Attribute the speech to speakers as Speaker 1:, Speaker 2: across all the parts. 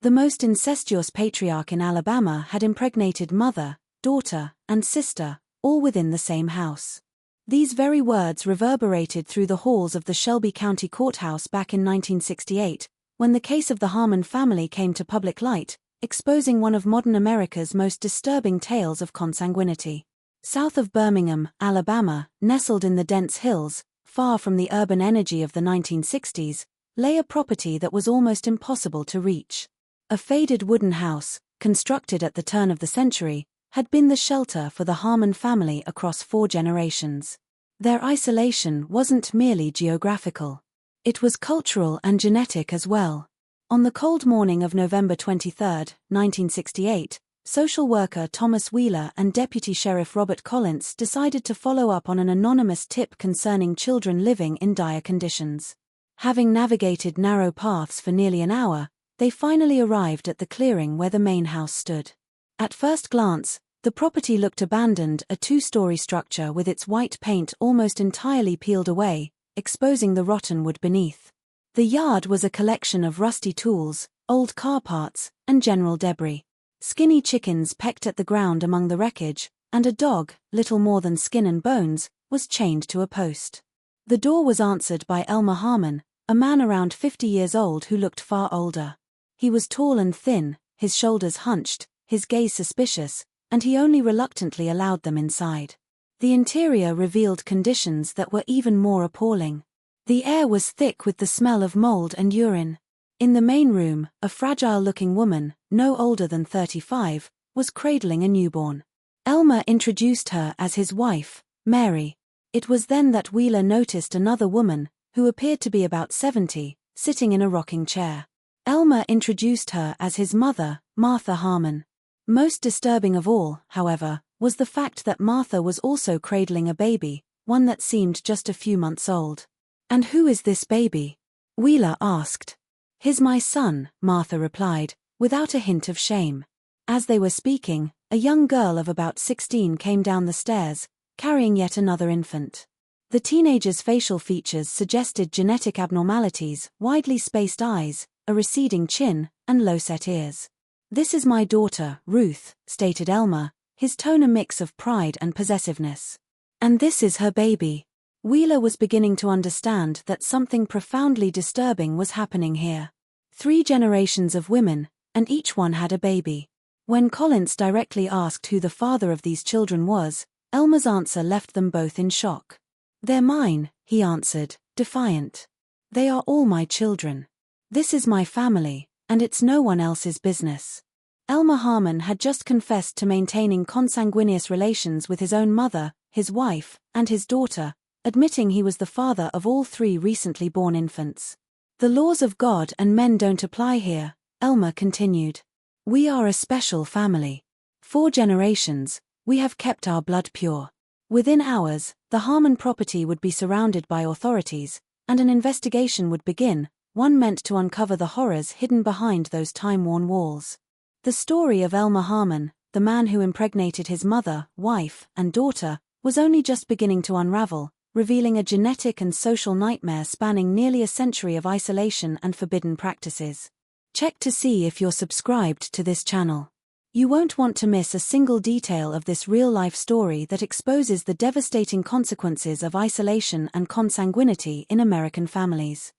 Speaker 1: The most incestuous patriarch in Alabama had impregnated mother, daughter, and sister, all within the same house. These very words reverberated through the halls of the Shelby County courthouse back in 1968, when the case of the Harmon family came to public light, exposing one of modern America's most disturbing tales of consanguinity. South of Birmingham, Alabama, nestled in the dense hills, far from the urban energy of the 1960s, lay a property that was almost impossible to reach. A faded wooden house, constructed at the turn of the century, had been the shelter for the Harmon family across 4 generations. Their isolation wasn't merely geographical. It was cultural and genetic as well. On the cold morning of November 23, 1968, social worker Thomas Wheeler and Deputy Sheriff Robert Collins decided to follow up on an anonymous tip concerning children living in dire conditions. Having navigated narrow paths for nearly an hour, they finally arrived at the clearing where the main house stood. At first glance, the property looked abandoned, a 2-story structure with its white paint almost entirely peeled away, exposing the rotten wood beneath. The yard was a collection of rusty tools, old car parts, and general debris. Skinny chickens pecked at the ground among the wreckage, and a dog, little more than skin and bones, was chained to a post. The door was answered by Elmer Harmon, a man around 50 years old who looked far older. He was tall and thin, his shoulders hunched, his gaze suspicious, and he only reluctantly allowed them inside. The interior revealed conditions that were even more appalling. The air was thick with the smell of mold and urine. In the main room, a fragile-looking woman, no older than 35, was cradling a newborn. Elmer introduced her as his wife, Mary. It was then that Wheeler noticed another woman, who appeared to be about 70, sitting in a rocking chair. Elmer introduced her as his mother, Martha Harmon. Most disturbing of all, however, was the fact that Martha was also cradling a baby, one that seemed just a few months old. "And who is this baby?" Wheeler asked. "He's my son," Martha replied, without a hint of shame. As they were speaking, a young girl of about 16 came down the stairs, carrying yet another infant. The teenager's facial features suggested genetic abnormalities, widely spaced eyes, a receding chin, and low-set ears. "This is my daughter, Ruth," stated Elmer, his tone a mix of pride and possessiveness. "And this is her baby." Wheeler was beginning to understand that something profoundly disturbing was happening here. 3 generations of women, and each one had a baby. When Collins directly asked who the father of these children was, Elmer's answer left them both in shock. "They're mine," he answered, defiant. "They are all my children. This is my family, and it's no one else's business." Elmer Harmon had just confessed to maintaining consanguineous relations with his own mother, his wife, and his daughter, admitting he was the father of all 3 recently born infants. "The laws of God and men don't apply here," Elmer continued. "We are a special family. 4 generations, we have kept our blood pure." Within hours, the Harmon property would be surrounded by authorities, and an investigation would begin, one meant to uncover the horrors hidden behind those time-worn walls. The story of Elmer Harmon, the man who impregnated his mother, wife, and daughter, was only just beginning to unravel, revealing a genetic and social nightmare spanning nearly a century of isolation and forbidden practices. Check to see if you're subscribed to this channel. You won't want to miss a single detail of this real-life story that exposes the devastating consequences of isolation and consanguinity in American families.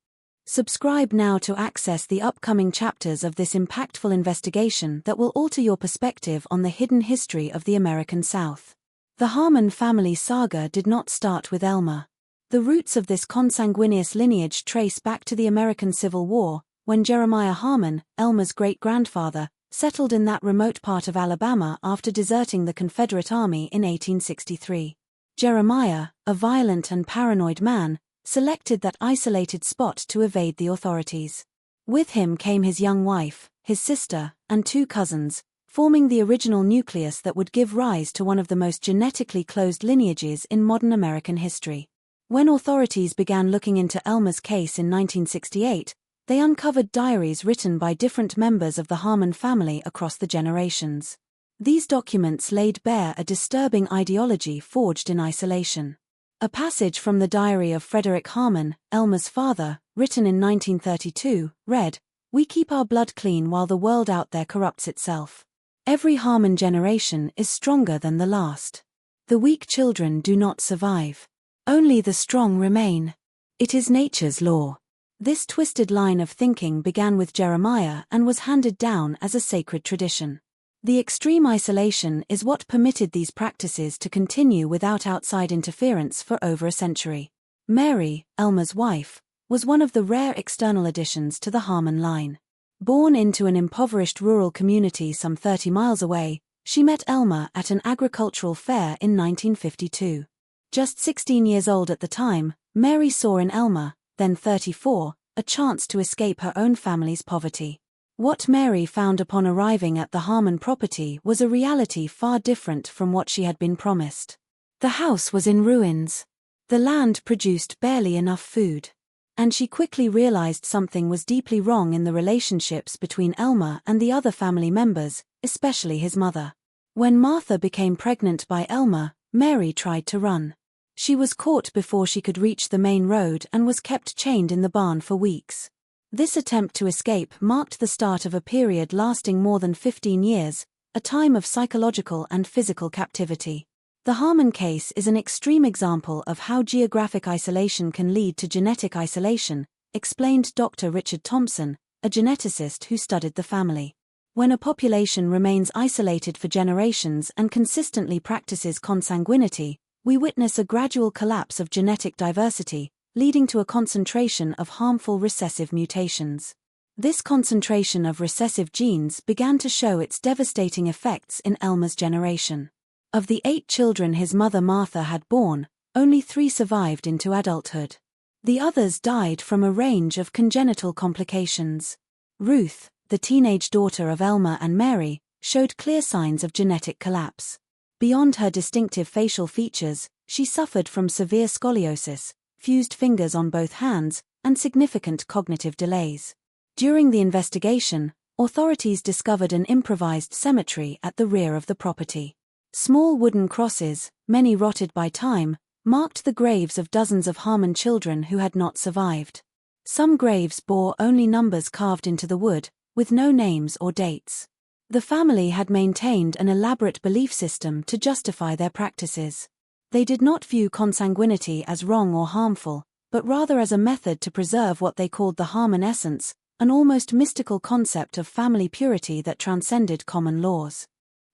Speaker 1: Subscribe now to access the upcoming chapters of this impactful investigation that will alter your perspective on the hidden history of the American South. The Harmon family saga did not start with Elmer. The roots of this consanguineous lineage trace back to the American Civil War, when Jeremiah Harmon, Elmer's great-grandfather, settled in that remote part of Alabama after deserting the Confederate Army in 1863. Jeremiah, a violent and paranoid man, selected that isolated spot to evade the authorities. With him came his young wife, his sister, and 2 cousins, forming the original nucleus that would give rise to one of the most genetically closed lineages in modern American history. When authorities began looking into Elmer's case in 1968, they uncovered diaries written by different members of the Harmon family across the generations. These documents laid bare a disturbing ideology forged in isolation. A passage from the diary of Frederick Harmon, Elmer's father, written in 1932, read, We keep our blood clean while the world out there corrupts itself. Every Harmon generation is stronger than the last. The weak children do not survive. Only the strong remain. It is nature's law. This twisted line of thinking began with Jeremiah and was handed down as a sacred tradition. The extreme isolation is what permitted these practices to continue without outside interference for over a century. Mary, Elmer's wife, was one of the rare external additions to the Harmon line. Born into an impoverished rural community some 30 miles away, she met Elmer at an agricultural fair in 1952. Just 16 years old at the time, Mary saw in Elmer, then 34, a chance to escape her own family's poverty. What Mary found upon arriving at the Harmon property was a reality far different from what she had been promised. The house was in ruins. The land produced barely enough food. And she quickly realized something was deeply wrong in the relationships between Elmer and the other family members, especially his mother. When Martha became pregnant by Elmer, Mary tried to run. She was caught before she could reach the main road and was kept chained in the barn for weeks. This attempt to escape marked the start of a period lasting more than 15 years, a time of psychological and physical captivity. The Harmon case is an extreme example of how geographic isolation can lead to genetic isolation, explained Dr. Richard Thompson, a geneticist who studied the family. When a population remains isolated for generations and consistently practices consanguinity, we witness a gradual collapse of genetic diversity, leading to a concentration of harmful recessive mutations. This concentration of recessive genes began to show its devastating effects in Elmer's generation. Of the 8 children his mother Martha had borne, only 3 survived into adulthood. The others died from a range of congenital complications. Ruth, the teenage daughter of Elmer and Mary, showed clear signs of genetic collapse. Beyond her distinctive facial features, she suffered from severe scoliosis, fused fingers on both hands, and significant cognitive delays. During the investigation, authorities discovered an improvised cemetery at the rear of the property. Small wooden crosses, many rotted by time, marked the graves of dozens of Harmon children who had not survived. Some graves bore only numbers carved into the wood, with no names or dates. The family had maintained an elaborate belief system to justify their practices. They did not view consanguinity as wrong or harmful, but rather as a method to preserve what they called the Harmon essence, an almost mystical concept of family purity that transcended common laws.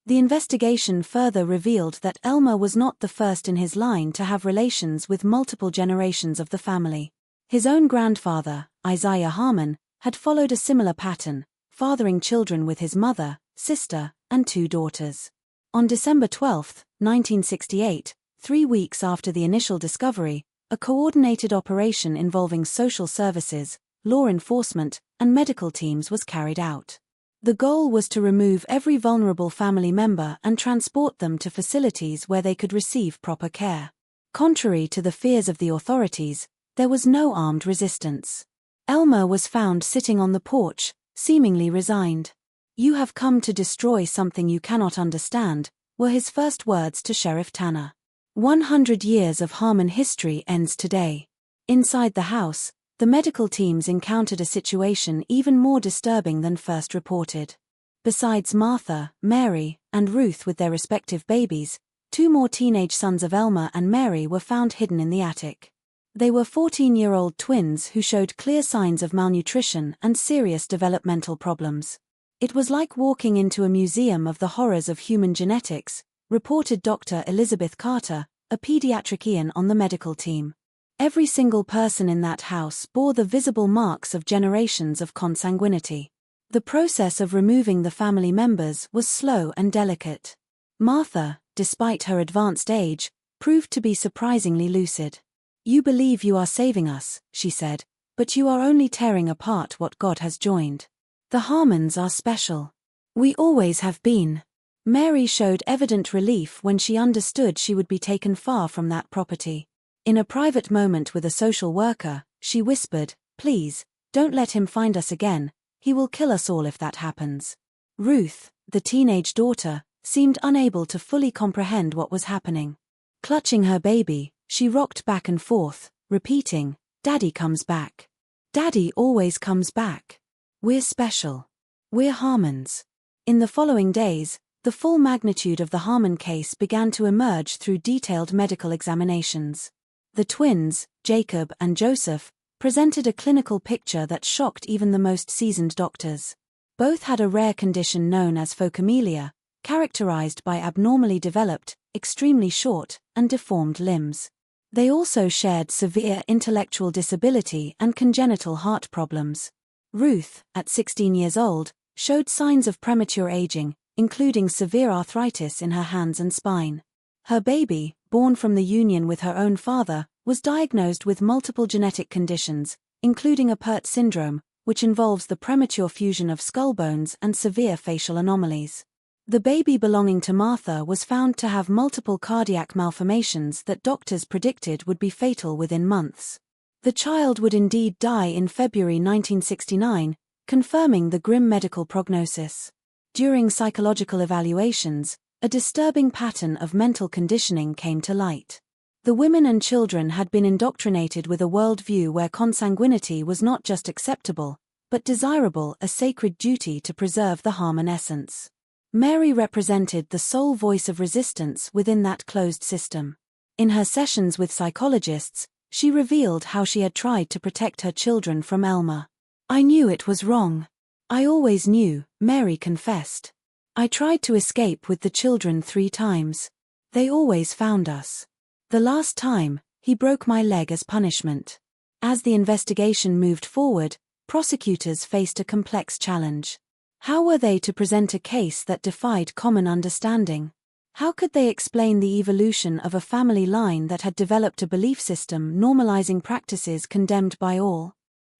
Speaker 1: The investigation further revealed that Elmer was not the first in his line to have relations with multiple generations of the family. His own grandfather, Isaiah Harmon, had followed a similar pattern, fathering children with his mother, sister, and 2 daughters. On December 12, 1968, 3 weeks after the initial discovery, a coordinated operation involving social services, law enforcement, and medical teams was carried out. The goal was to remove every vulnerable family member and transport them to facilities where they could receive proper care. Contrary to the fears of the authorities, there was no armed resistance. Elmer was found sitting on the porch, seemingly resigned. "You have come to destroy something you cannot understand," were his first words to Sheriff Tanner. 100 years of Harmon history ends today. Inside the house, the medical teams encountered a situation even more disturbing than first reported. Besides Martha, Mary, and Ruth with their respective babies, 2 more teenage sons of Elmer and Mary were found hidden in the attic. They were 14-year-old twins who showed clear signs of malnutrition and serious developmental problems. It was like walking into a museum of the horrors of human genetics, reported Dr. Elizabeth Carter, a pediatrician on the medical team. Every single person in that house bore the visible marks of generations of consanguinity. The process of removing the family members was slow and delicate. Martha, despite her advanced age, proved to be surprisingly lucid. "You believe you are saving us," she said, "but you are only tearing apart what God has joined. The Harmons are special. We always have been." Mary showed evident relief when she understood she would be taken far from that property. In a private moment with a social worker, she whispered, "Please, don't let him find us again. He will kill us all if that happens." Ruth, the teenage daughter, seemed unable to fully comprehend what was happening. Clutching her baby, she rocked back and forth, repeating, "Daddy comes back. Daddy always comes back." We're special. We're Harmons. In the following days, the full magnitude of the Harmon case began to emerge through detailed medical examinations. The twins, Jacob and Joseph, presented a clinical picture that shocked even the most seasoned doctors. Both had a rare condition known as phocomelia, characterized by abnormally developed, extremely short, and deformed limbs. They also shared severe intellectual disability and congenital heart problems. Ruth, at 16 years old, showed signs of premature aging, including severe arthritis in her hands and spine. Her baby, born from the union with her own father, was diagnosed with multiple genetic conditions, including a Pert syndrome, which involves the premature fusion of skull bones and severe facial anomalies. The baby belonging to Martha was found to have multiple cardiac malformations that doctors predicted would be fatal within months. The child would indeed die in February 1969, confirming the grim medical prognosis. During psychological evaluations, a disturbing pattern of mental conditioning came to light. The women and children had been indoctrinated with a worldview where consanguinity was not just acceptable, but desirable, a sacred duty to preserve the Harmon essence. Mary represented the sole voice of resistance within that closed system. In her sessions with psychologists, she revealed how she had tried to protect her children from Elmer. "I knew it was wrong. I always knew," Mary confessed. "I tried to escape with the children 3 times. They always found us. The last time, he broke my leg as punishment." As the investigation moved forward, prosecutors faced a complex challenge. How were they to present a case that defied common understanding? How could they explain the evolution of a family line that had developed a belief system normalizing practices condemned by all?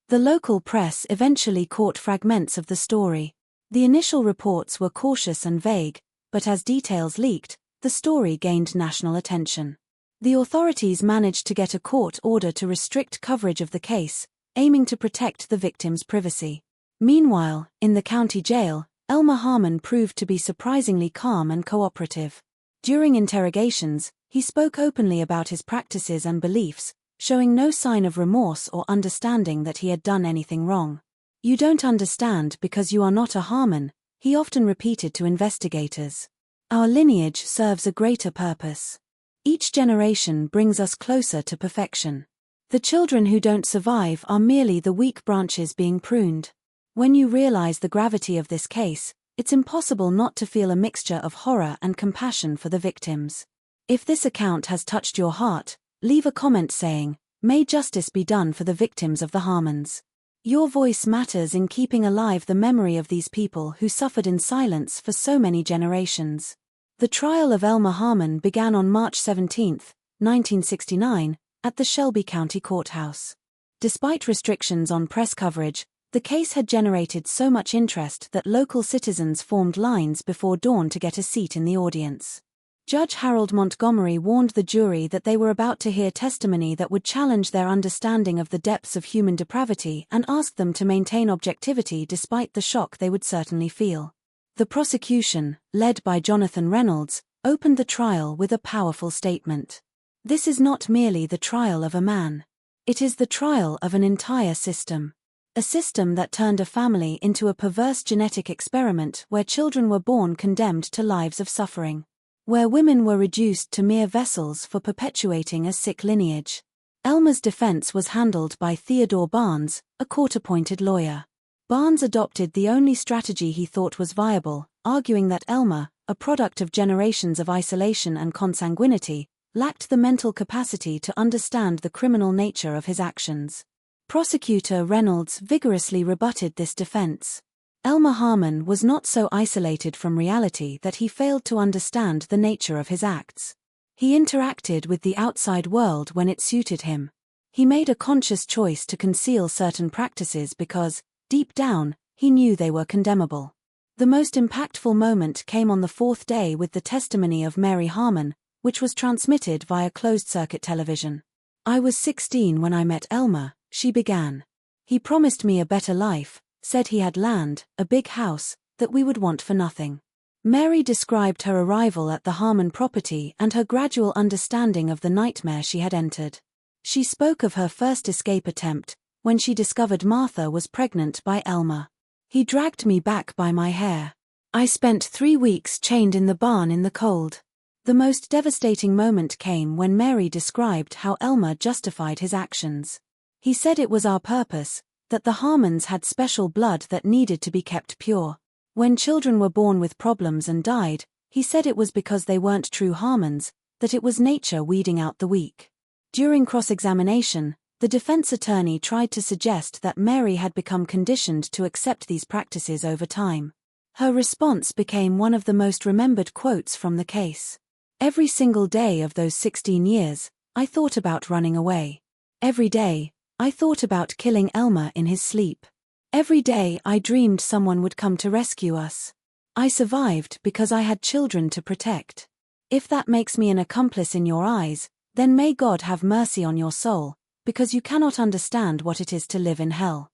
Speaker 1: The local press eventually caught fragments of the story. The initial reports were cautious and vague, but as details leaked, the story gained national attention. The authorities managed to get a court order to restrict coverage of the case, aiming to protect the victim's privacy. Meanwhile, in the county jail, Elmer Harmon proved to be surprisingly calm and cooperative. During interrogations, he spoke openly about his practices and beliefs, showing no sign of remorse or understanding that he had done anything wrong. "You don't understand because you are not a Harmon," he often repeated to investigators. "Our lineage serves a greater purpose. Each generation brings us closer to perfection. The children who don't survive are merely the weak branches being pruned." When you realize the gravity of this case, it's impossible not to feel a mixture of horror and compassion for the victims. If this account has touched your heart, leave a comment saying, "May justice be done for the victims of the Harmons." Your voice matters in keeping alive the memory of these people who suffered in silence for so many generations. The trial of Elmer Harmon began on March 17, 1969, at the Shelby County Courthouse. Despite restrictions on press coverage, the case had generated so much interest that local citizens formed lines before dawn to get a seat in the audience. Judge Harold Montgomery warned the jury that they were about to hear testimony that would challenge their understanding of the depths of human depravity and asked them to maintain objectivity despite the shock they would certainly feel. The prosecution, led by Jonathan Reynolds, opened the trial with a powerful statement. "This is not merely the trial of a man. It is the trial of an entire system. A system that turned a family into a perverse genetic experiment where children were born condemned to lives of suffering. Where women were reduced to mere vessels for perpetuating a sick lineage." Elmer's defense was handled by Theodore Barnes, a court-appointed lawyer. Barnes adopted the only strategy he thought was viable, arguing that Elmer, a product of generations of isolation and consanguinity, lacked the mental capacity to understand the criminal nature of his actions. Prosecutor Reynolds vigorously rebutted this defense. Elmer Harmon was not so isolated from reality that he failed to understand the nature of his acts. He interacted with the outside world when it suited him. He made a conscious choice to conceal certain practices because, deep down, he knew they were condemnable. The most impactful moment came on the 4th day with the testimony of Mary Harmon, which was transmitted via closed-circuit television. "I was 16 when I met Elmer," she began. "He promised me a better life, said he had land, a big house, that we would want for nothing." Mary described her arrival at the Harmon property and her gradual understanding of the nightmare she had entered. She spoke of her first escape attempt, when she discovered Martha was pregnant by Elmer. He dragged me back by my hair. I spent 3 weeks chained in the barn in the cold. The most devastating moment came when Mary described how Elmer justified his actions. He said it was our purpose, that the Harmons had special blood that needed to be kept pure. When children were born with problems and died, he said it was because they weren't true Harmons, that it was nature weeding out the weak. During cross-examination, the defense attorney tried to suggest that Mary had become conditioned to accept these practices over time. Her response became one of the most remembered quotes from the case. "Every single day of those 16 years, I thought about running away. Every day, I thought about killing Elmer in his sleep. Every day I dreamed someone would come to rescue us. I survived because I had children to protect. If that makes me an accomplice in your eyes, then may God have mercy on your soul, because you cannot understand what it is to live in hell."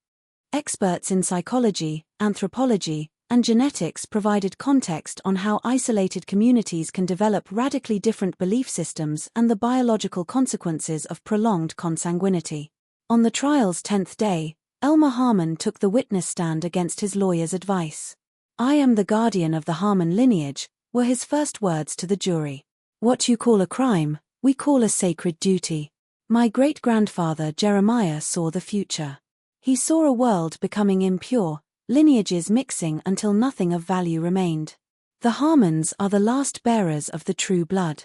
Speaker 1: Experts in psychology, anthropology, and genetics provided context on how isolated communities can develop radically different belief systems and the biological consequences of prolonged consanguinity. On the trial's 10th day, Elmer Harmon took the witness stand against his lawyer's advice. "I am the guardian of the Harmon lineage," were his first words to the jury. "What you call a crime, we call a sacred duty. My great-grandfather Jeremiah saw the future. He saw a world becoming impure, lineages mixing until nothing of value remained. The Harmons are the last bearers of the true blood."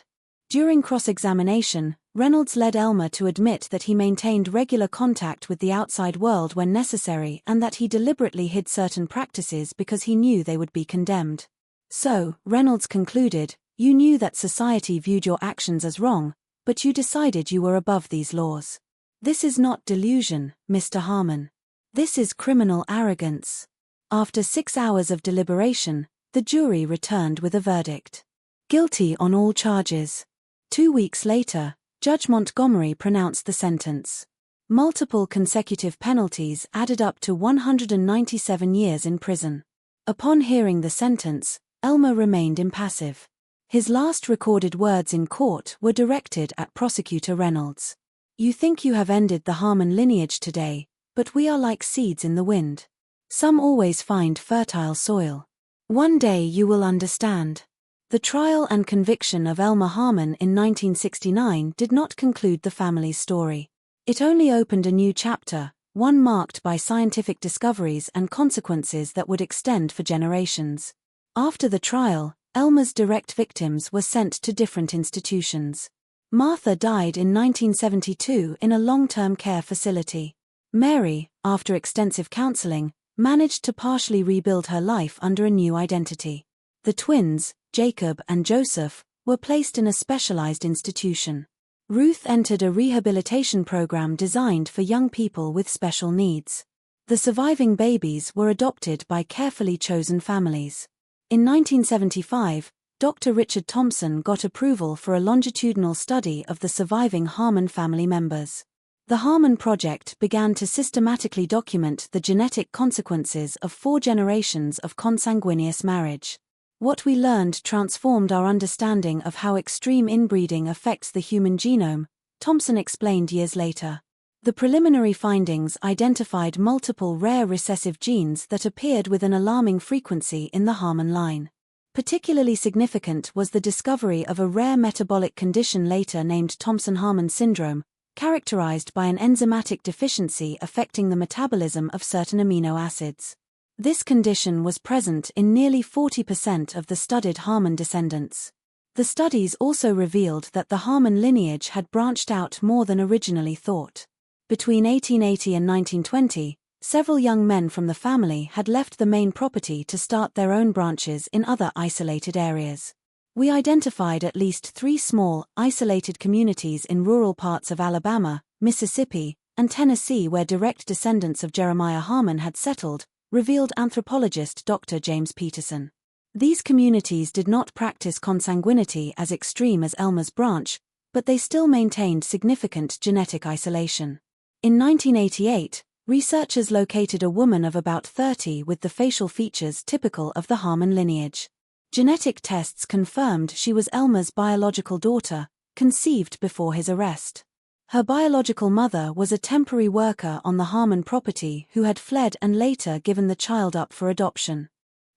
Speaker 1: During cross-examination, Reynolds led Elmer to admit that he maintained regular contact with the outside world when necessary and that he deliberately hid certain practices because he knew they would be condemned. "So," Reynolds concluded, "you knew that society viewed your actions as wrong, but you decided you were above these laws. This is not delusion, Mr. Harmon. This is criminal arrogance." After 6 hours of deliberation, the jury returned with a verdict. Guilty on all charges. 2 weeks later, Judge Montgomery pronounced the sentence. Multiple consecutive penalties added up to 197 years in prison. Upon hearing the sentence, Elmer remained impassive. His last recorded words in court were directed at Prosecutor Reynolds. "You think you have ended the Harmon lineage today, but we are like seeds in the wind. Some always find fertile soil. One day you will understand." The trial and conviction of Elmer Harmon in 1969 did not conclude the family's story. It only opened a new chapter, one marked by scientific discoveries and consequences that would extend for generations. After the trial, Elmer's direct victims were sent to different institutions. Martha died in 1972 in a long-term care facility. Mary, after extensive counseling, managed to partially rebuild her life under a new identity. The twins, Jacob and Joseph, were placed in a specialized institution. Ruth entered a rehabilitation program designed for young people with special needs. The surviving babies were adopted by carefully chosen families. In 1975, Dr. Richard Thompson got approval for a longitudinal study of the surviving Harmon family members. The Harmon Project began to systematically document the genetic consequences of 4 generations of consanguineous marriage. What we learned transformed our understanding of how extreme inbreeding affects the human genome, Thompson explained years later. The preliminary findings identified multiple rare recessive genes that appeared with an alarming frequency in the Harmon line. Particularly significant was the discovery of a rare metabolic condition later named Thompson-Harmon syndrome, characterized by an enzymatic deficiency affecting the metabolism of certain amino acids. This condition was present in nearly 40% of the studied Harmon descendants. The studies also revealed that the Harmon lineage had branched out more than originally thought. Between 1880 and 1920, several young men from the family had left the main property to start their own branches in other isolated areas. We identified at least 3 small, isolated communities in rural parts of Alabama, Mississippi, and Tennessee where direct descendants of Jeremiah Harmon had settled, revealed anthropologist Dr. James Peterson. These communities did not practice consanguinity as extreme as Elmer's branch, but they still maintained significant genetic isolation. In 1988, researchers located a woman of about 30 with the facial features typical of the Harmon lineage. Genetic tests confirmed she was Elmer's biological daughter, conceived before his arrest. Her biological mother was a temporary worker on the Harmon property who had fled and later given the child up for adoption.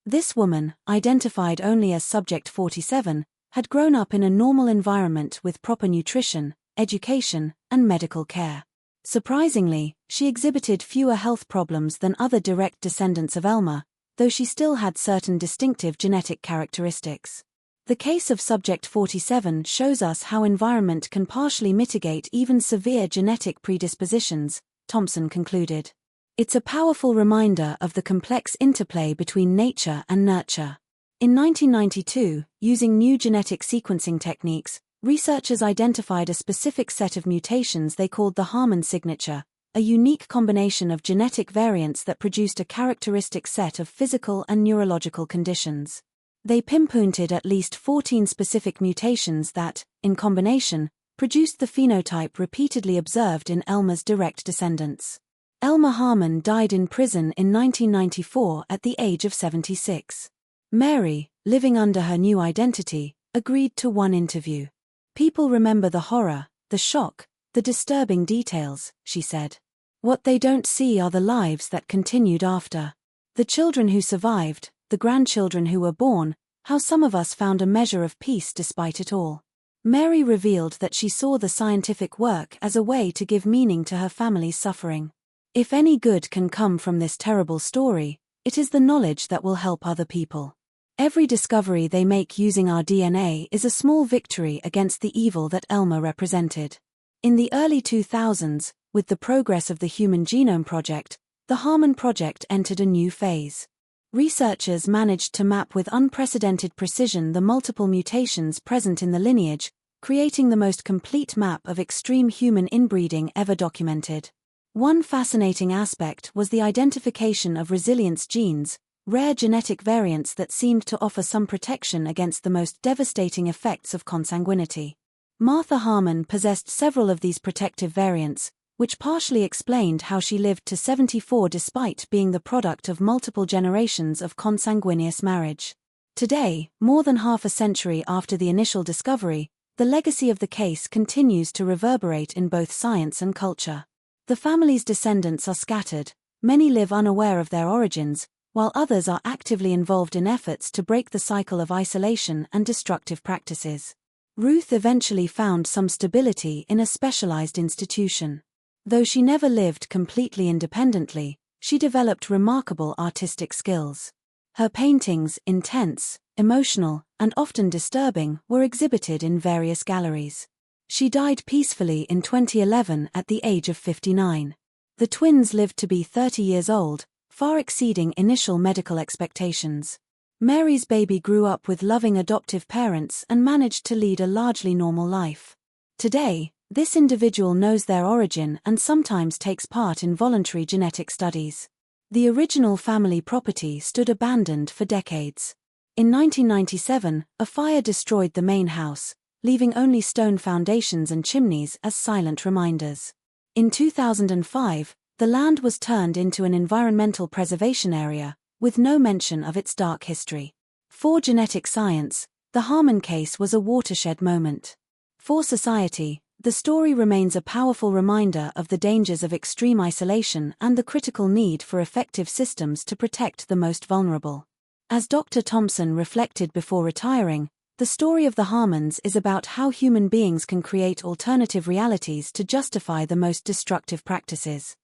Speaker 1: This woman, identified only as Subject 47, had grown up in a normal environment with proper nutrition, education, and medical care. Surprisingly, she exhibited fewer health problems than other direct descendants of Elmer, though she still had certain distinctive genetic characteristics. The case of Subject 47 shows us how environment can partially mitigate even severe genetic predispositions, Thompson concluded. It's a powerful reminder of the complex interplay between nature and nurture. In 1992, using new genetic sequencing techniques, researchers identified a specific set of mutations they called the Harmon signature, a unique combination of genetic variants that produced a characteristic set of physical and neurological conditions. They pinpointed at least 14 specific mutations that, in combination, produced the phenotype repeatedly observed in Elmer's direct descendants. Elmer Harmon died in prison in 1994 at the age of 76. Mary, living under her new identity, agreed to one interview. "People remember the horror, the shock, the disturbing details," she said. "What they don't see are the lives that continued after. The children who survived, the grandchildren who were born, how some of us found a measure of peace despite it all." Mary revealed that she saw the scientific work as a way to give meaning to her family's suffering. "If any good can come from this terrible story, it is the knowledge that will help other people. Every discovery they make using our DNA is a small victory against the evil that Elmer represented." In the early 2000s, with the progress of the Human Genome Project, the Harmon Project entered a new phase. Researchers managed to map with unprecedented precision the multiple mutations present in the lineage, creating the most complete map of extreme human inbreeding ever documented. One fascinating aspect was the identification of resilience genes, rare genetic variants that seemed to offer some protection against the most devastating effects of consanguinity. Martha Harmon possessed several of these protective variants, which partially explained how she lived to 74 despite being the product of multiple generations of consanguineous marriage. Today, more than half a century after the initial discovery, the legacy of the case continues to reverberate in both science and culture. The family's descendants are scattered, many live unaware of their origins, while others are actively involved in efforts to break the cycle of isolation and destructive practices. Ruth eventually found some stability in a specialized institution. Though she never lived completely independently, she developed remarkable artistic skills. Her paintings, intense, emotional, and often disturbing, were exhibited in various galleries. She died peacefully in 2011 at the age of 59. The twins lived to be 30 years old, far exceeding initial medical expectations. Mary's baby grew up with loving adoptive parents and managed to lead a largely normal life. Today, this individual knows their origin and sometimes takes part in voluntary genetic studies. The original family property stood abandoned for decades. In 1997, a fire destroyed the main house, leaving only stone foundations and chimneys as silent reminders. In 2005, the land was turned into an environmental preservation area, with no mention of its dark history. For genetic science, the Harmon case was a watershed moment. For society, the story remains a powerful reminder of the dangers of extreme isolation and the critical need for effective systems to protect the most vulnerable. As Dr. Thompson reflected before retiring, the story of the Harmons is about how human beings can create alternative realities to justify the most destructive practices.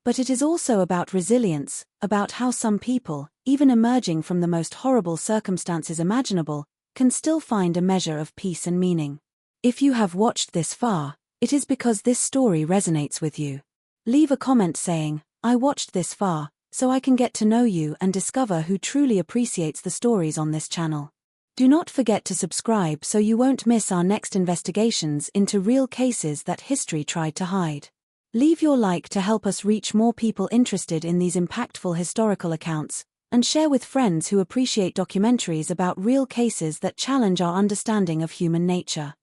Speaker 1: But it is also about resilience, about how some people, even emerging from the most horrible circumstances imaginable, can still find a measure of peace and meaning. If you have watched this far, it is because this story resonates with you. Leave a comment saying, "I watched this far," so I can get to know you and discover who truly appreciates the stories on this channel. Do not forget to subscribe so you won't miss our next investigations into real cases that history tried to hide. Leave your like to help us reach more people interested in these impactful historical accounts, and share with friends who appreciate documentaries about real cases that challenge our understanding of human nature.